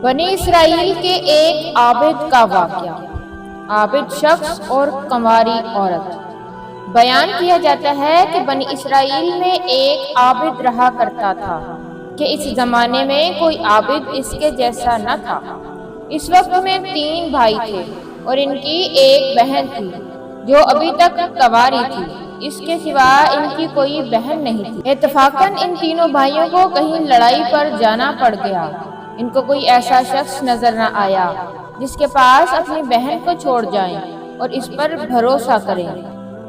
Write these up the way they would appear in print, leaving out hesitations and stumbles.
بنی اسرائیل کے ایک عابد کا واقعہ۔ عابد شخص اور کنواری عورت۔ بیان کیا جاتا ہے کہ بنی اسرائیل میں ایک عابد رہا کرتا تھا کہ اس زمانے میں کوئی عابد اس کے جیسا نہ تھا۔ اس وقت میں 3 بھائی تھے اور ان کی ایک بہن تھی جو ابھی تک کنواری تھی۔ اس کے سوا ان کی کوئی بہن نہیں تھی۔ اتفاقاً ان تینوں بھائیوں کو کہیں لڑائی پر جانا پڑ گیا۔ ان کو کوئی ایسا شخص نظر نہ آیا جس کے پاس اپنی بہن کو چھوڑ جائیں اور اس پر بھروسہ کریں۔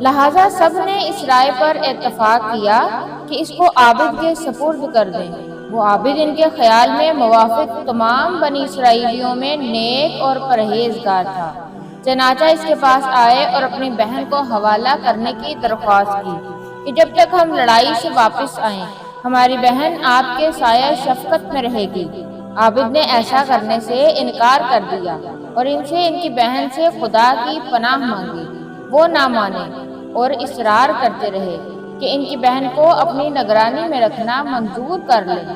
لہٰذا سب نے اس رائے پر اتفاق کیا کہ اس کو عابد کے سپرد کر دیں۔ وہ عابد ان کے خیال میں موافق تمام بنی اسرائیلیوں میں نیک اور پرہیزگار تھا۔ چنانچہ اس کے پاس آئے اور اپنی بہن کو حوالہ کرنے کی درخواست کی کہ جب تک ہم لڑائی سے واپس آئیں ہماری بہن آپ کے سایہ شفقت میں رہے گی۔ عابد نے ایسا کرنے سے انکار کر دیا اور ان سے ان کی بہن سے خدا کی پناہ مانگی۔ وہ نہ مانے اور اصرار کرتے رہے کہ ان کی بہن کو اپنی نگرانی میں رکھنا منظور کر لیں،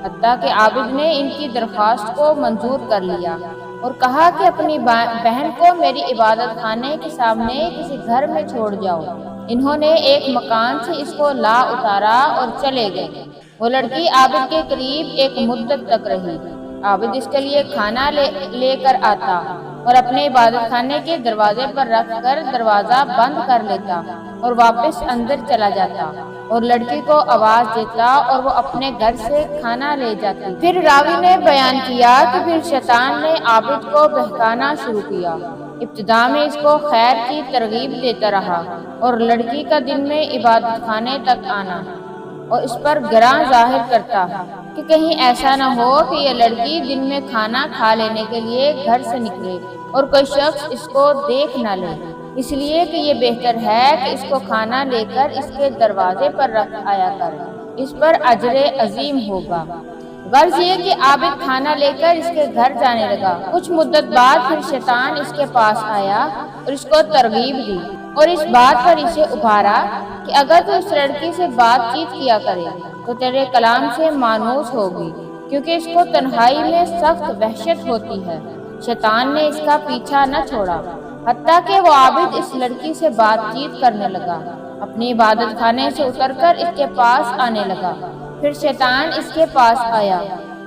حتیٰ کہ عابد نے ان کی درخواست کو منظور کر لیا اور کہا کہ اپنی بہن کو میری عبادت خانے کے سامنے کسی گھر میں چھوڑ جاؤ۔ انہوں نے ایک مکان سے اس کو لا اتارا اور چلے گئے۔ وہ لڑکی عابد کے قریب ایک مدت تک رہی۔ عابد اس کے لیے کھانا لے کر آتا اور اپنے عبادت خانے کے دروازے پر رکھ کر دروازہ بند کر لیتا اور واپس اندر چلا جاتا اور لڑکی کو آواز دیتا اور وہ اپنے گھر سے کھانا لے جاتی۔ پھر راوی نے بیان کیا کہ پھر شیطان نے عابد کو بہکانا شروع کیا۔ ابتدا میں اس کو خیر کی ترغیب دیتا رہا اور لڑکی کا دن میں عبادت خانے تک آنا اور اس پر گراں ظاہر کرتا کہ کہیں ایسا نہ ہو کہ یہ لڑکی دن میں کھانا کھا لینے کے لیے گھر سے نکلے اور کوئی شخص اس کو دیکھ نہ لے، اس لیے کہ یہ بہتر ہے کہ اس کو کھانا لے کر اس کے دروازے پر رکھ آیا کرے، اس پر اجر عظیم ہوگا۔ غرض یہ کہ عابد کھانا لے کر اس کے گھر جانے لگا۔ کچھ مدت بعد پھر شیطان اس کے پاس آیا اور اس کو ترغیب دی اور اس بات پر اسے ابھارا کہ اگر تو اس لڑکی سے بات چیت کیا کرے تو تیرے کلام سے مانوس ہوگی، کیونکہ اس کو تنہائی میں سخت وحشت ہوتی ہے۔ شیطان نے اس کا پیچھا نہ چھوڑا حتیٰ کہ وہ عابد اس لڑکی سے بات چیت کرنے لگا، اپنی عبادت خانے سے اتر کر اس کے پاس آنے لگا۔ پھر شیطان اس کے پاس آیا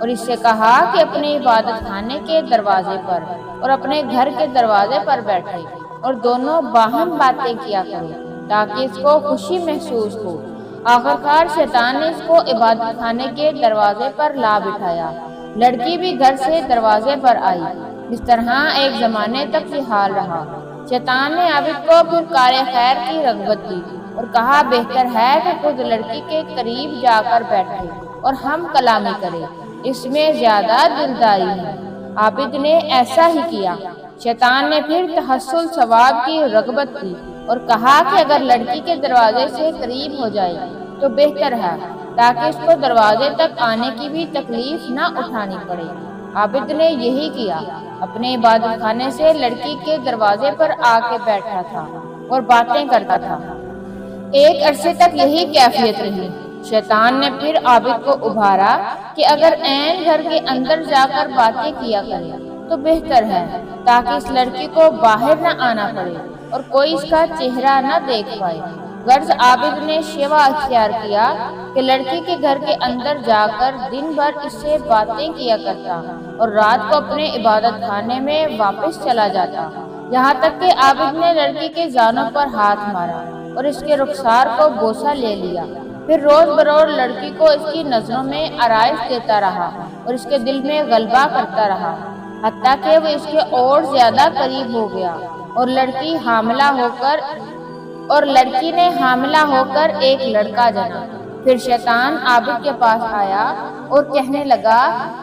اور اس سے کہا کہ اپنے عبادت خانے کے دروازے پر اور اپنے گھر کے دروازے پر بیٹھے اور دونوں باہم باتیں کیا کریں تاکہ اس کو خوشی محسوس ہو۔ آخرکار شیطان نے اس کو عبادت خانے کے دروازے پر لا بٹھایا۔ لڑکی بھی گھر سے دروازے پر آئی۔ اس طرح ایک زمانے تک یہ حال رہا۔ شیطان نے عابد کو پھر کار خیر کی رغبت دی اور کہا بہتر ہے کہ خود لڑکی کے قریب جا کر بیٹھے اور ہم کلامی کریں، اس میں زیادہ دلداری ہے۔ عابد نے ایسا ہی کیا۔ شیطان نے پھر تحصل ثواب کی رغبت دی اور کہا کہ اگر لڑکی کے دروازے سے قریب ہو جائے تو بہتر ہے تاکہ اس کو دروازے تک آنے کی بھی تکلیف نہ اٹھانی پڑے۔ عابد نے یہی کیا، اپنے عبادت خانے سے لڑکی کے دروازے پر آ کے بیٹھا تھا اور باتیں کرتا تھا۔ ایک عرصے تک یہی کیفیت رہی۔ شیطان نے پھر عابد کو ابھارا کہ اگر عین گھر کے اندر جا کر باتیں کیا کرے تو بہتر ہے تاکہ اس لڑکی کو باہر نہ آنا پڑے اور کوئی اس کا چہرہ نہ دیکھ پائے۔ غرض عابد نے شیوا اختیار کیا کہ لڑکی کے گھر کے اندر جا کر دن بھر اس سے باتیں کیا کرتا اور رات کو اپنے عبادت خانے میں واپس چلا جاتا، یہاں تک کہ عابد نے لڑکی کے زانوں پر ہاتھ مارا اور اس کے رخسار کو بوسہ لے لیا۔ پھر روز بروز لڑکی کو اس کی نظروں میں آرائش دیتا رہا اور اس کے دل میں غلبہ کرتا رہا، حتیٰ کہ وہ اس کے اور زیادہ قریب ہو گیا اور لڑکی نے حاملہ ہو کر ایک لڑکا جنا۔ پھر شیطان عابد کے پاس آیا اور کہنے لگا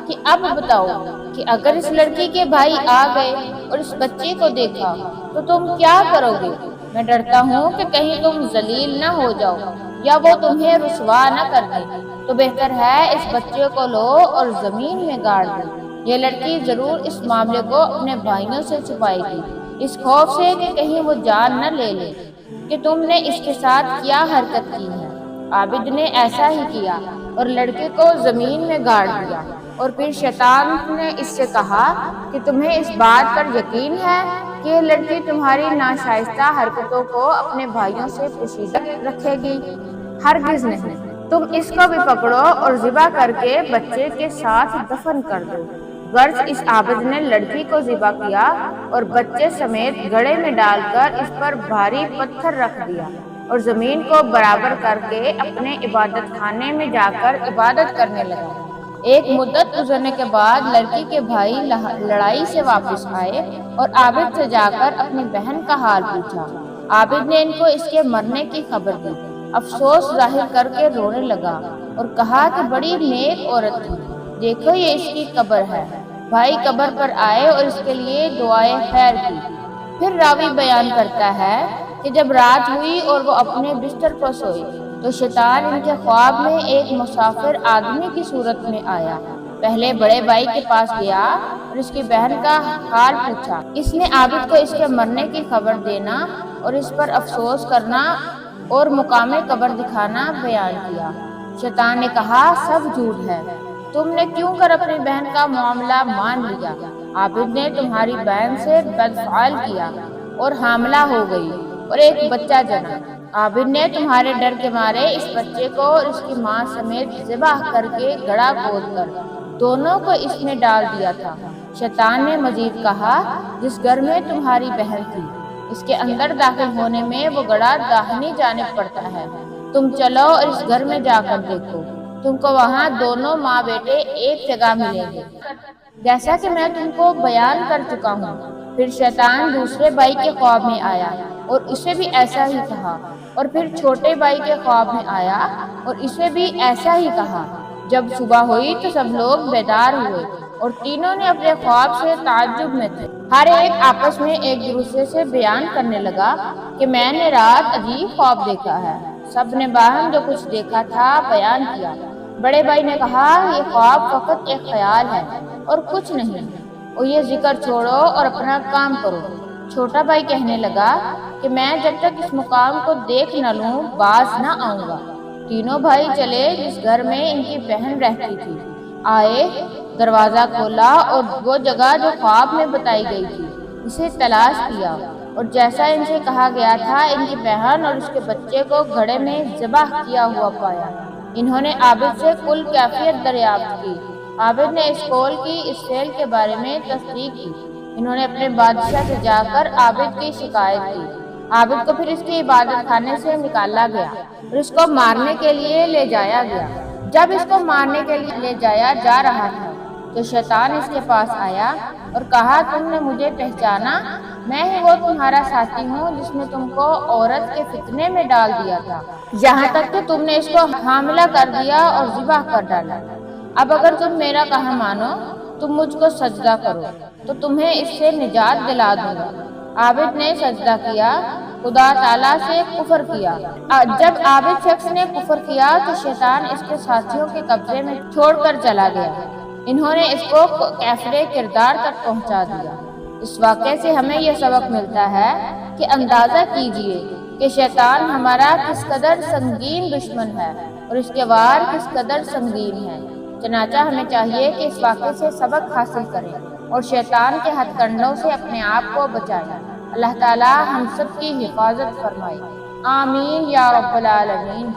کہ اب بتاؤ کہ اگر اس لڑکی کے بھائی آ گئے اور اس بچے کو دیکھا تو تم کیا کرو گے؟ میں ڈرتا ہوں کہ کہیں تم ذلیل نہ ہو جاؤ یا وہ تمہیں رسوا نہ کر دے، تو بہتر ہے اس بچے کو لو اور زمین میں گاڑ دو۔ یہ لڑکی ضرور اس معاملے کو اپنے بھائیوں سے چھپائے گی، اس خوف سے کہ کہیں وہ جان نہ لے لے کہ تم نے اس کے ساتھ کیا حرکت کی ہے۔ عابد نے ایسا ہی کیا اور لڑکے کو زمین میں گاڑ دیا۔ اور پھر شیطان نے اس سے کہا کہ تمہیں اس بات پر یقین ہے کہ یہ لڑکی تمہاری ناشائستہ حرکتوں کو اپنے بھائیوں سے پوشیدہ رکھے گی؟ ہرگز نہیں، تم اس کو بھی پکڑو اور ذبح کر کے بچے کے ساتھ دفن کر دو۔ غرض اس عابد نے لڑکی کو ذبح کیا اور بچے سمیت گڑھے میں ڈال کر اس پر بھاری پتھر رکھ دیا اور زمین کو برابر کر کے اپنے عبادت خانے میں جا کر عبادت کرنے لگا۔ ایک مدت گزرنے کے بعد لڑکی کے بھائی لڑائی سے واپس آئے اور عابد سے جا کر اپنی بہن کا حال پوچھا۔ عابد نے ان کو اس کے مرنے کی خبر دی، افسوس ظاہر کر کے رونے لگا اور کہا کہ بڑی نیک عورت تھی، دیکھو یہ اس کی قبر ہے۔ بھائی قبر پر آئے اور اس کے لیے دعائے خیر کی۔ پھر راوی بیان کرتا ہے کہ جب رات ہوئی اور وہ اپنے بستر پر سوئی تو شیطان ان کے خواب میں ایک مسافر آدمی کی صورت میں آیا۔ پہلے بڑے بھائی کے پاس گیا اور اس کی بہن کا حال پوچھا۔ اس نے عابد کو اس کے مرنے کی خبر دینا اور اس پر افسوس کرنا اور مقام قبر دکھانا بیان کیا۔ شیطان نے کہا سب جھوٹ ہے، تم نے کیوں کر اپنی بہن کا معاملہ مان لیا؟ عابد نے تمہاری بہن سے بدفعل کیا اور حاملہ ہو گئی اور ایک بچہ جنا۔ عابد نے تمہارے ڈر کے مارے اس بچے کو اور اس کی ماں سمیت ذبح کر کے گڑھا کھود کر دونوں کو اس میں ڈال دیا تھا۔ شیطان نے مزید کہا جس گھر میں تمہاری بہن تھی اس کے اندر داخل ہونے میں وہ گڑھا داہنی جانب پڑتا ہے، تم چلو اور اس گھر میں جا کر دیکھو، تم کو وہاں دونوں ماں بیٹے ایک جگہ ملیں گے جیسا کہ میں تم کو بیان کر چکا ہوں۔ پھر شیطان دوسرے بھائی کے خواب میں آیا اور اسے بھی ایسا ہی کہا، اور پھر چھوٹے بھائی کے خواب میں آیا اور اسے بھی ایسا ہی کہا۔ جب صبح ہوئی تو سب لوگ بیدار ہوئے اور تینوں نے اپنے خواب سے تعجب میں تھے۔ ہر ایک آپس میں ایک دوسرے سے بیان کرنے لگا کہ میں نے رات عجیب خواب دیکھا ہے۔ سب نے باہم جو کچھ دیکھا تھا بیان کیا۔ بڑے بھائی نے کہا یہ خواب فقط ایک خیال ہے اور کچھ نہیں، اور یہ ذکر چھوڑو اور اپنا کام کرو۔ چھوٹا بھائی کہنے لگا کہ میں جب تک اس مقام کو دیکھ نہ لوں باز نہ آؤں گا۔ تینوں بھائی چلے جس گھر میں ان کی بہن رہتی تھی، آئے، دروازہ کھولا اور وہ جگہ جو خواب میں بتائی گئی تھی اسے تلاش کیا، اور جیسا ان سے کہا گیا تھا ان کی بہن اور اس کے بچے کو گھڑے میں ذبح کیا ہوا پایا۔ انہوں نے عابد سے کل کیفیت دریافت کی۔ عابد نے اس قول کی اس فعل کے بارے میں تصدیق کی۔ انہوں نے اپنے بادشاہ سے جا کر عابد کی شکایت کی۔ عابد کو پھر اس کی عبادت خانے سے نکالا گیا اور اس کو مارنے کے لیے لے جایا گیا۔ جب اس کو مارنے کے لیے لے جایا جا رہا تھا تو شیطان اس کے پاس آیا اور کہا تم نے مجھے پہچانا؟ میں ہی وہ تمہارا ساتھی ہوں جس نے تم کو عورت کے فتنے میں ڈال دیا تھا، یہاں تک کہ تم نے اس کو حاملہ کر دیا اور ذبح کر ڈالا۔ اب اگر تم میرا کہا مانو، تم مجھ کو سجدہ کرو تو تمہیں اس سے نجات دلا دوں گا۔ عابد نے سجدہ کیا، خدا تعالیٰ سے کفر کیا۔ جب عابد شخص نے کفر کیا تو شیطان اس کے ساتھیوں کے قبضے میں چھوڑ کر چلا گیا۔ انہوں نے اس کو کیفر کردار تک پہنچا دیا۔ اس واقعے سے ہمیں یہ سبق ملتا ہے کہ اندازہ کیجئے کہ شیطان ہمارا کس قدر سنگین دشمن ہے اور اس کے وار کس قدر سنگین ہے۔ چنانچہ ہمیں چاہیے کہ اس واقعے سے سبق حاصل کریں اور شیطان کے ہتھ کنڈوں سے اپنے آپ کو بچائیں۔ اللہ تعالی ہم سب کی حفاظت فرمائے، آمین یا رب العالمین۔